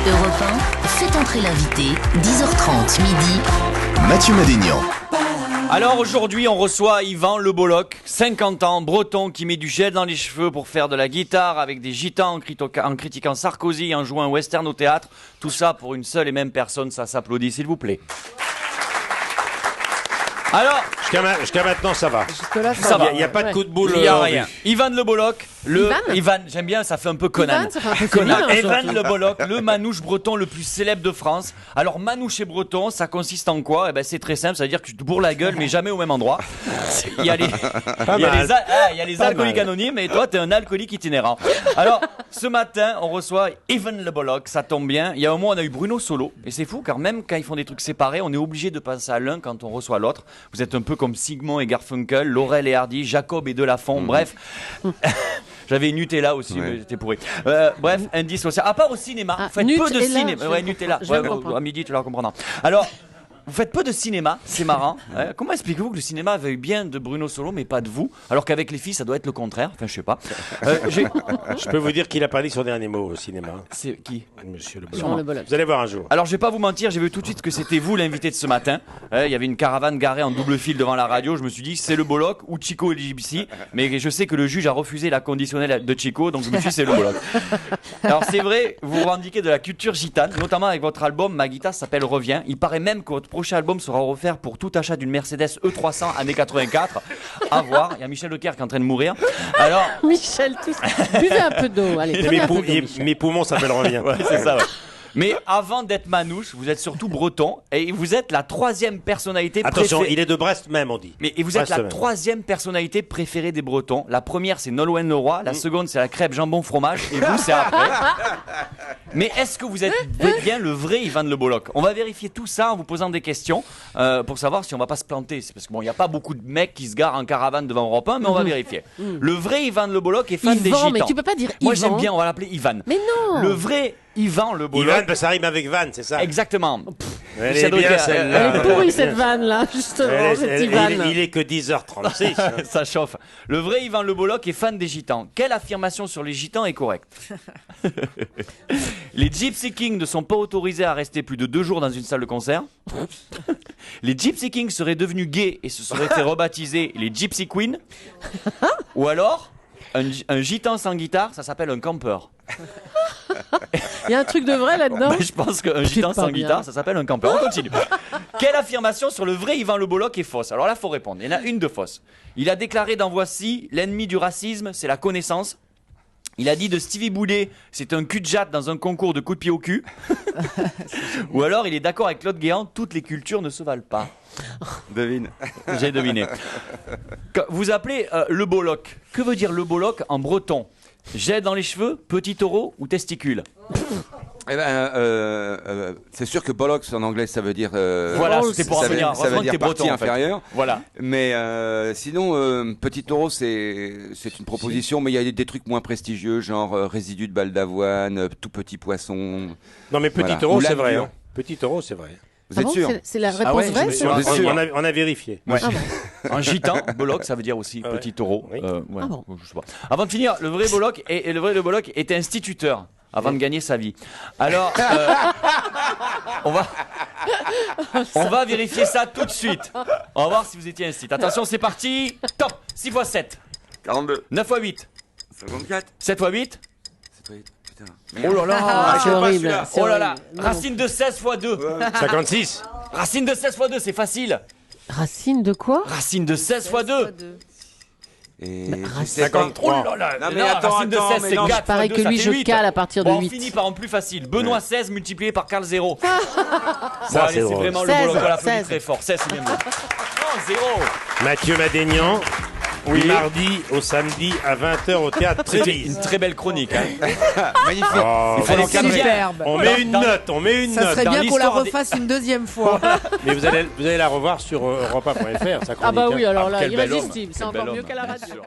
Europe 1, faites entrer l'invité, 10h30 midi. Mathieu Madénian. Alors aujourd'hui on reçoit Yvan Le Bolloc, 50 ans, breton qui met du gel dans les cheveux pour faire de la guitare avec des gitans en critiquant Sarkozy et en jouant un western au théâtre. Tout ça pour une seule et même personne, ça s'applaudit s'il vous plaît. Alors, jusqu'à maintenant, ça va. Jusque-là, ça va. Il n'y a pas de coup de boule. il n'y a rien. Yvan Le Bolloc, Ivan j'aime bien, ça fait un peu Conan. Ivan, ça fait un peu Conan, Yvan Le Bolloc, le manouche breton le plus célèbre de France. Alors manouche et breton, ça consiste en quoi? C'est très simple, ça veut dire que tu te bourres la gueule mais jamais au même endroit. Il y a les alcooliques anonymes et toi t'es un alcoolique itinérant. Alors ce matin on reçoit Yvan Le Bolloc, ça tombe bien. Il y a un mois on a eu Bruno Solo et c'est fou car même quand ils font des trucs séparés on est obligé de penser à l'un quand on reçoit l'autre. Vous êtes un peu comme Sigmund et Garfunkel, Laurel et Hardy, Jacob et Delafont, bref. J'avais Nutella aussi, mais j'étais pourri. Bref, indice aussi. À part au cinéma, vous faites peu de cinéma. Ouais, Nutella. À midi, tu la comprendras. Alors, vous faites peu de cinéma, c'est marrant. Comment expliquez-vous que le cinéma veuille bien de Bruno Solo, mais pas de vous, alors qu'avec les filles, ça doit être le contraire. Enfin, je sais pas. Je peux vous dire qu'il a pas dit son dernier mot au cinéma. C'est qui? Monsieur Le Jean Le Bolloc. Bolloc. Vous allez voir un jour. Alors, je vais pas vous mentir, j'ai vu tout de suite que c'était vous l'invité de ce matin. Il y avait une caravane garée en double fil devant la radio. Je me suis dit, c'est Le Bolloc ou Chico et Gypsy. Mais je sais que le juge a refusé la conditionnelle de Chico, donc je me suis dit, c'est Le Bolloc. Alors, c'est vrai, vous revendiquez de la culture gitane, notamment avec votre album Ma guitare s'appelle Reviens. Il paraît même que votre prochain album sera offert pour tout achat d'une Mercedes E300 années 84. À voir. Il y a Michel Leclerc qui est en train de mourir. Alors, Michel, tous. Buvez un peu d'eau. Allez, prenez un peu d'eau, Michel. Mes poumons s'appellent Revient. ouais, c'est ça. Ouais. Mais avant d'être manouche, vous êtes surtout breton et vous êtes la troisième personnalité Attention, préférée. il est de Brest même, on dit. Et vous êtes Brest la même. troisième personnalité préférée des Bretons. La première, c'est Nolwenn Leroy. La seconde, c'est la crêpe jambon fromage. Et vous, c'est après. Mais est-ce que vous êtes bien le vrai Yvan Le Bolloc? On va vérifier tout ça en vous posant des questions pour savoir si on va pas se planter. C'est parce que bon, il y a pas beaucoup de mecs qui se garent en caravane devant Europe 1, mais on va vérifier. Le vrai Yvan Le Bolloc est fan des Yvan, gitans. mais tu peux pas dire Moi, Yvan. j'aime bien. On va l'appeler Yvan. Mais non. Le vrai Yvan Le Bolloc. Ivan, ça rime avec Van, c'est ça? Exactement. Elle Michel est bien, Drucker, celle-là. Elle est pourrie cette vanne là, justement, cette Ivan. Il est que 10h36. Ça chauffe. Le vrai Yvan Le Bolloc est fan des gitans. Quelle affirmation sur les gitans est correcte? Les Gypsy Kings ne sont pas autorisés à rester plus de 2 jours dans une salle de concert. Les Gypsy Kings seraient devenus gays et se seraient fait rebaptiser les Gypsy Queens. Ou alors, un gitan sans guitare, ça s'appelle un campeur. Il y a un truc de vrai là-dedans. Je pense qu'un gitan sans guitare, ça s'appelle un campeur. On continue. Quelle affirmation sur le vrai Yvan Le Bolloc est fausse? Alors là, il faut répondre. Il y en a une de fausse. Il a déclaré dans Voici, l'ennemi du racisme, c'est la connaissance. Il a dit de Stevie Boulet, c'est un cul de jatte dans un concours de coups de pied au cul. Ou alors, il est d'accord avec Claude Guéant, toutes les cultures ne se valent pas. Devine. J'ai deviné. Vous appelez Le Bolloc. Que veut dire Le Bolloc en breton? Jet dans les cheveux, petit taureau ou testicule? C'est sûr que bollocks en anglais ça veut dire Voilà, c'était pour en ça veut, venir. ça veut Heureusement que dire t'es partie breton, en fait. inférieure. Voilà. Mais sinon petit taureau c'est une proposition, mais il y a des trucs moins prestigieux, genre résidu de balle d'avoine, tout petit poisson. Non, mais petit Voilà. taureau, Ou c'est l'âne vrai. dur. Hein. Petit taureau, c'est vrai. Vous êtes sûr? C'est la réponse ouais, vraie, je c'est me vrai. suis- sûr. On a vérifié. Ouais. Ah bon. Un gitan, Bolloc, ça veut dire aussi Ah ouais. petit taureau. Oui. Ouais, Ah bon. je sais pas. Avant de finir, le vrai Bolloc Le Bolloc était instituteur avant de gagner sa vie. Alors, on va vérifier ça tout de suite. On va voir si vous étiez institut. Attention, c'est parti. Top. 6 x 7. 42. 9 x 8. 54. 7 x 8. Putain. Oh là là. Ah, c'est horrible. c'est Oh là là. horrible. Non. Racine de 16 x 2. 56. Racine de 16 x 2, c'est facile. Racine de quoi? Racine de 16 x 2. Et racine. 53. Oh là là. Non, mais attends, racine de attends, 16, mais c'est non, 4 pareil fois que 2, lui, ça fait je 8. cale à partir de Bon, 8. on finit par un plus facile. Benoît 16 multiplié par Carl 0. Ça, Allez, c'est c'est drôle. vraiment 16, le Bolloc, on l'applaudit 16. très fort. 16, c'est bien bon. Non, 0. Mathieu Madénian. Oui. Du mardi au samedi à 20h au théâtre C'était Trévise. une très belle chronique. Hein. magnifique. Oh, Il fallait voilà. qu'elle vienne. Superbe. On met une note, on met une Ça note. serait Dans bien qu'on la l'histoire des- refasse une deuxième fois. Mais vous allez la revoir sur europa.fr, sa chronique. Ah bah hein. oui, alors Ah, là, quel bel homme. irrésistible. C'est Quel encore bel mieux homme, qu'à la bien radio. sûr.